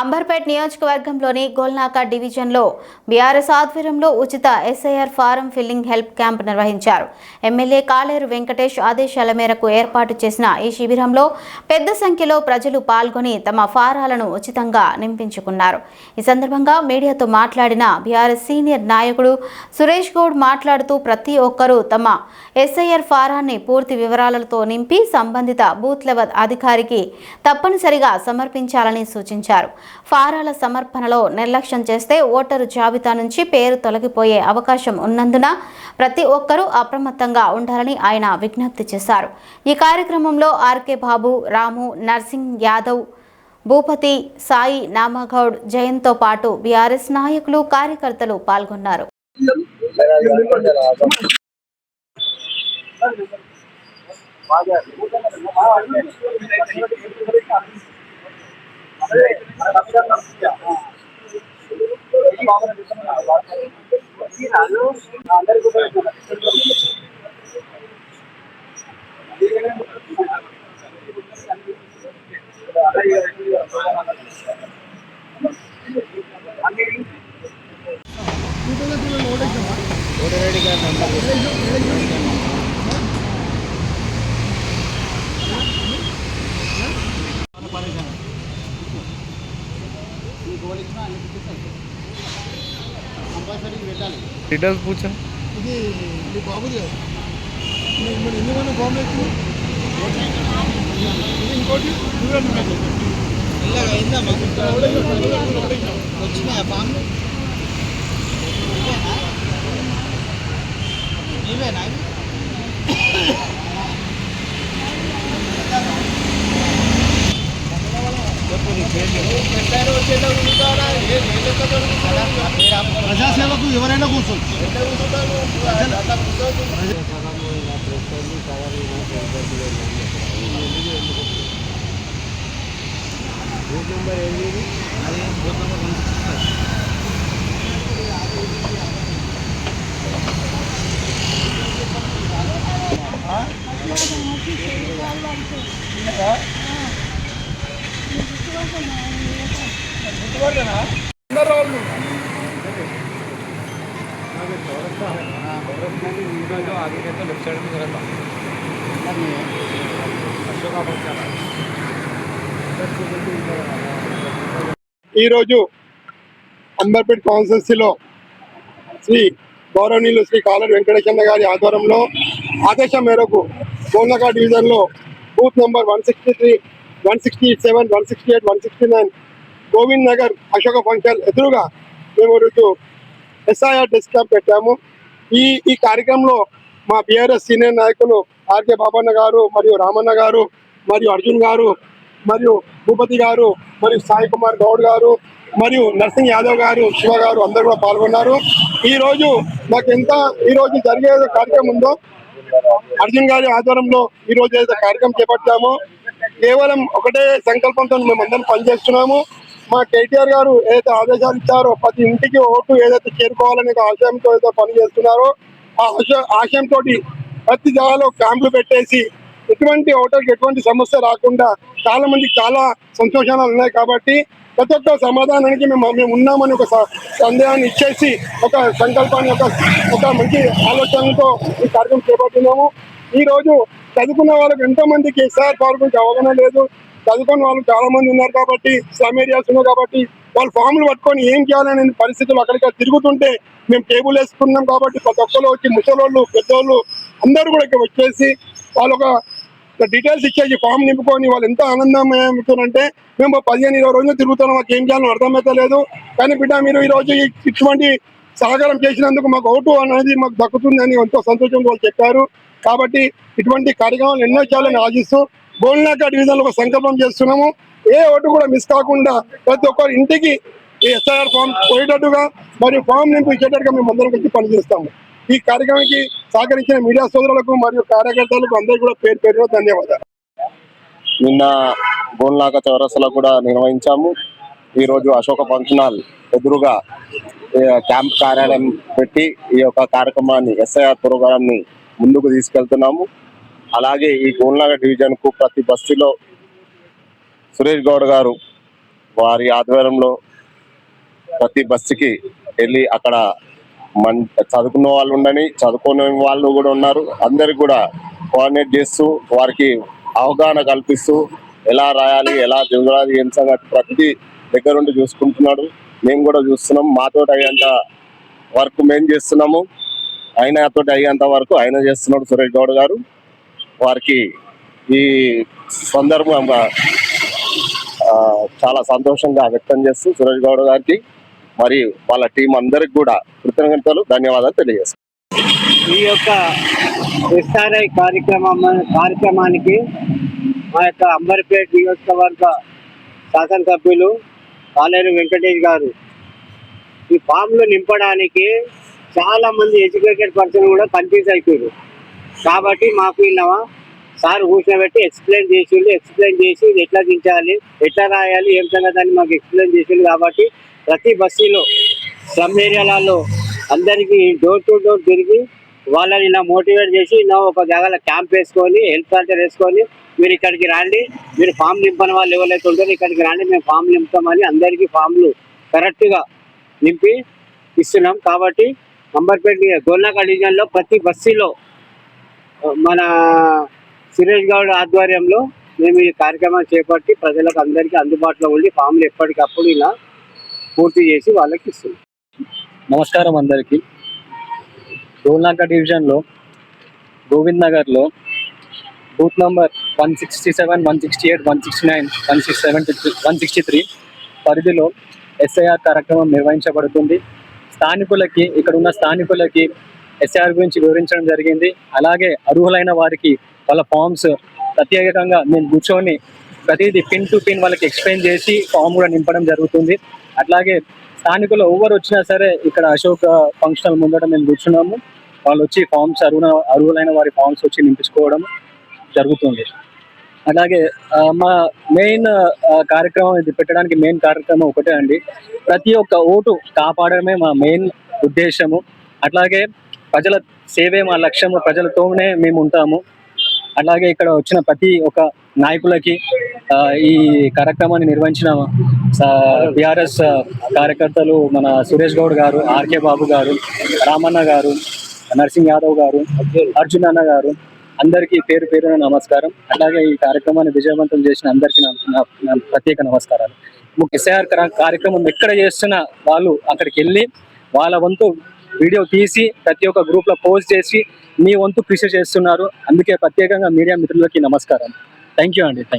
అంబర్పేట్ నియోజకవర్గంలోని గోల్నాక డివిజన్లో బీఆర్ఎస్ ఆధ్వర్యంలో ఉచిత SIR form filling help camp నిర్వహించారు. ఎమ్మెల్యే కాలేరు వెంకటేష్ ఆదేశాల మేరకు ఏర్పాటు చేసిన ఈ శిబిరంలో పెద్ద సంఖ్యలో ప్రజలు పాల్గొని తమ ఫారాలను ఉచితంగా నింపించుకున్నారు. ఈ సందర్భంగా మీడియాతో మాట్లాడిన బీఆర్ఎస్ సీనియర్ నాయకుడు సురేష్ గౌడ్ మాట్లాడుతూ ప్రతి ఒక్కరూ తమ ఎస్ఐఆర్ ఫారాన్ని పూర్తి వివరాలతో నింపి సంబంధిత బూత్ లెవెల్ అధికారికి తప్పనిసరిగా సమర్పించాలని సూచించారు. ఫారాల సమర్పణలో నిర్లక్ష్యం చేస్తే ఓటరు జాబితా నుంచి పేరు తొలగిపోయే అవకాశం ఉన్నందున ప్రతి ఒక్కరూ అప్రమత్తంగా ఉండాలని ఆయన విజ్ఞప్తి చేశారు. ఈ కార్యక్రమంలో ఆర్కే బాబు, రాము, నర్సింగ్ యాదవ్, భూపతి, సాయి, నామగౌడ్, జయంత్తో పాటు బీఆర్ఎస్ నాయకులు, కార్యకర్తలు పాల్గొన్నారు. డీటెయిల్స్ పూछा ఇది మీ బాబుది కదా మీరు ఎందుకన్నా ఫామ్ లేదు ఇంకోటి వచ్చినాయా ఫామ్ ఇవేనా ప్రజాసేవకు ఎవరైనా కూర్చోండి. బూత్ నెంబర్ ఏంటి? అది బూత్ నెంబర్ 160 आगे के तो लेफ्ट साइड में रहता ఈరోజు అంబర్పేట్ కాన్స్టిట్యున్సీలో శ్రీ గౌరవనీయులు శ్రీ కాలేరు వెంకటేశ్వర గారి ఆధ్వర్యంలో ఆదేశం మేరకు గోల్నాక డివిజన్లో booth number 163, 167, 168, 169 Govind Nagar Ashoka function ఎదురుగా మేము రోజు ఎస్ఐఆర్ డెస్క్ క్యాంప్ పెట్టాము. ఈ కార్యక్రమంలో మా బీఆర్ఎస్ సీనియర్ నాయకులు ఆర్కే బాబన్న గారు, మరియు రామన్న గారు, మరియు అర్జున్ గారు, మరియు భూపతి గారు, మరియు సాయి కుమార్ గౌడ్ గారు, మరియు నర్సింగ్ యాదవ్ గారు, శివ గారు అందరూ కూడా పాల్గొన్నారు. ఈరోజు ఈరోజు జరిగే కార్యక్రమం ఉందో అర్జున్ గారి ఆధ్వర్యంలో ఈరోజు ఏదైతే కార్యక్రమం చేపట్టామో కేవలం ఒకటే సంకల్పంతో మేమందరం పనిచేస్తున్నాము. మా కేటీఆర్ గారు ఏదైతే ఆదేశాలు ఇచ్చారో ప్రతి ఇంటికి ఓటు ఏదైతే చేరుకోవాలనే ఆశయంతో ఏదైతే పనిచేస్తున్నారో ఆ ఆశయంతో ప్రతి జాగాలో క్యాంపులు పెట్టేసి ఎటువంటి ఓటర్కి ఎటువంటి సమస్య రాకుండా చాలా మందికి చాలా సంతోషాలు ఉన్నాయి. కాబట్టి ప్రతి ఒక్క సమాధానానికి మేము ఉన్నామని ఒక సందేహాన్ని ఇచ్చేసి ఒక సంకల్పాన్ని ఒక మంచి ఆలోచనతో ఈ కార్యక్రమం చేపడుతున్నాము. ఈరోజు చదువుకున్న వాళ్ళకి ఎంతో మందికి ఎస్ఐఆర్ ఫామ్ గురించి అవగాహన లేదు. చదువుకున్న వాళ్ళు చాలా మంది ఉన్నారు కాబట్టి స్లమ్ ఏరియాస్ ఉన్నాయి కాబట్టి వాళ్ళు ఫామ్లు పట్టుకొని ఏం చేయాలనే పరిస్థితులు అక్కడికి తిరుగుతుంటే మేము టేబుల్ వేసుకున్నాం కాబట్టి ప్రతి ఒక్కరు వచ్చి ముసలోళ్ళు, పెద్దోళ్ళు అందరూ కూడా ఇక్కడ వచ్చేసి వాళ్ళు ఒక డీటెయిల్స్ ఇచ్చేసి ఫామ్ నింపుకొని వాళ్ళు ఎంత ఆనందం ఏమవుతుందంటే మేము 15-20 రోజులు తిరుగుతున్నాం, మాకు ఏం చేయాలని అర్థమైతే లేదు. కానీ బిడ్డ మీరు ఈరోజు ఇటువంటి సహకారం చేసినందుకు మాకు ఓటు అనేది మాకు దక్కుతుందని ఎంతో సంతోషంగా వాళ్ళు చెప్పారు. కాబట్టి ఇటువంటి కార్యక్రమాలు ఎన్నో చేయాలని ఆశిస్తూ గోల్నాక డివిజన్లో ఒక సంకల్పం చేస్తున్నాము. ఏ ఓటు కూడా మిస్ కాకుండా ప్రతి ఒక్కరి ఇంటికి ఎస్ఐఆర్ ఫామ్ పోయేటట్టుగా మరియు ఫామ్ నింపి ఇచ్చేటట్టుగా మేము అందరం కలిసి పనిచేస్తాము. ఈ కార్యక్రమానికి సహకరించిన మీడియా సోదరులకు మరియు కార్యకర్తలకు అందరికీ కూడా పేరు పేరున ధన్యవాదాలు. నిన్న గోల్నాక చౌరస్తాలో కూడా నిర్వహించాము. ఈరోజు అశోక ఫంక్షన్ హాల్ ఎదురుగా క్యాంప్ కార్యాలయం పెట్టి ఈ యొక్క కార్యక్రమాన్ని ఎస్ఐఆర్ ప్రోగ్రాంని ముందుకు తీసుకెళ్తున్నాము. అలాగే ఈ గోల్నాక డివిజన్ కు ప్రతి బస్తీలో సురేష్ గౌడ్ గారు వారి ఆధ్వర్యంలో ప్రతి బస్సుకి వెళ్ళి అక్కడ చదువుకున్న వాళ్ళు ఉండని, చదువుకునే వాళ్ళు కూడా ఉన్నారు, అందరికి కూడా కోఆర్డినేట్ చేస్తూ వారికి అవగాహన కల్పిస్తూ ఎలా రాయాలి, ఎలా దిగురాలి, ఏం సంగతి ప్రతి దగ్గరుండి చూసుకుంటున్నాడు. మేము కూడా చూస్తున్నాం. మాతో అయ్యేంత వర్క్ మేము చేస్తున్నాము, ఆయనతో అయ్యేంత వరకు ఆయన చేస్తున్నాడు సురేష్ గౌడ్ గారు. వారికి ఈ సందర్భంగా చాలా సంతోషంగా వ్యక్తం చేస్తూ సురేష్ గౌడ్ గారికి మరియు వాళ్ళ టీం అందరికి కూడా కృతజ్ఞతలు, ధన్యవాదాలు తెలియజేస్తాం. ఈ యొక్క ఎస్ఆర్ఐ కార్యక్రమానికి మా యొక్క అంబర్పేట నియోజకవర్గ శాసనసభ్యులు కాలేరు వెంకటేష్ గారు ఈ ఫామ్లు నింపడానికి చాలా మంది ఎడ్యుకేటెడ్ పర్సన్ కూడా కన్ఫ్యూజ్ అయిపోయారు. కాబట్టి మాకు ఇన్నవా సార్ కూర్చోబెట్టి ఎక్స్ప్లెయిన్ చేసి ఇది ఎట్లా దించాలి, ఎట్లా రాయాలి, ఏం సంగతి మాకు ఎక్స్ప్లెయిన్ చేసిండు. కాబట్టి ప్రతి బస్సులో స్లమ్ ఏరియాలలో అందరికీ డోర్ టు డోర్ తిరిగి వాళ్ళని ఇలా మోటివేట్ చేసి ఇలా ఒక జాగాలో క్యాంప్ వేసుకొని హెల్త్ సెంటర్ వేసుకొని మీరు ఇక్కడికి రండి, మీరు ఫామ్ నింపని వాళ్ళు ఎవరైతే ఉంటారో ఇక్కడికి రండి, మేము ఫామ్ నింపుతామని అందరికీ ఫామ్లు కరెక్ట్గా నింపి ఇస్తున్నాం. కాబట్టి అంబర్పేట గోల్నాక డివిజన్లో ప్రతి బస్సులో మన సురేష్ గౌడ్ ఆధ్వర్యంలో మేము ఈ కార్యక్రమాన్ని చేపట్టి ప్రజలకు అందరికీ అందుబాటులో ఉండి ఫామ్లు ఎప్పటికప్పుడు ఇలా పూర్తి చేసి వాళ్ళకి ఇస్తున్నాం. నమస్కారం అందరికీ. గోల్నాక డివిజన్లో గోవింద్ నగర్లో బూత్ నంబర్ 167, 168, 169, 167, 163 పరిధిలో ఎస్ఐఆర్ కార్యక్రమం నిర్వహించబడుతుంది. స్థానికులకి, ఇక్కడ ఉన్న స్థానికులకి ఎస్ఐఆర్ గురించి వివరించడం జరిగింది. అలాగే అర్హులైన వారికి వాళ్ళ ఫామ్స్ ప్రత్యేకంగా మేము కూర్చొని ప్రతిదీ పిన్ టు పిన్ వాళ్ళకి ఎక్స్ప్లెయిన్ చేసి ఫామ్ కూడా నింపడం జరుగుతుంది. అట్లాగే స్థానికులు ఎవరు వచ్చినా సరే ఇక్కడ అశోక్ ఫంక్షనల్ ముందట మేము కూర్చున్నాము. వాళ్ళు వచ్చి ఫామ్స్ అర్హులైన వారి ఫామ్స్ వచ్చి నింపించుకోవడం జరుగుతుంది. అలాగే మా మెయిన్ కార్యక్రమం ఇది పెట్టడానికి మెయిన్ కార్యక్రమం ఒకటే అండి, ప్రతి ఒక్క ఓటు కాపాడమే మా మెయిన్ ఉద్దేశము. అట్లాగే ప్రజల సేవే మా లక్ష్యము, ప్రజలతోనే మేము ఉంటాము. అలాగే ఇక్కడ వచ్చిన ప్రతి ఒక్క నాయకులకి ఈ కార్యక్రమాన్ని నిర్వహించిన బిఆర్ఎస్ కార్యకర్తలు మన సురేష్ గౌడ్ గారు, ఆర్కే బాబు గారు, రామన్న గారు, నర్సింగ్ యాదవ్ గారు, అర్జున్ అన్న గారు అందరికీ పేరు పేరున నమస్కారం. అలాగే ఈ కార్యక్రమాన్ని విజయవంతం చేసిన అందరికీ నా ప్రత్యేక నమస్కారాలు. ఎస్ఐఆర్ కార్యక్రమం ఎక్కడ చేస్తున్నా వాళ్ళు అక్కడికి వెళ్ళి వాళ్ళ వంతు వీడియో తీసి ప్రతి ఒక్క గ్రూప్లో పోస్ట్ చేసి మీ వంతు కృషి చేస్తున్నారు. అందుకే ప్రత్యేకంగా మీడియా మిత్రులకి నమస్కారం. థ్యాంక్ యూ అండి.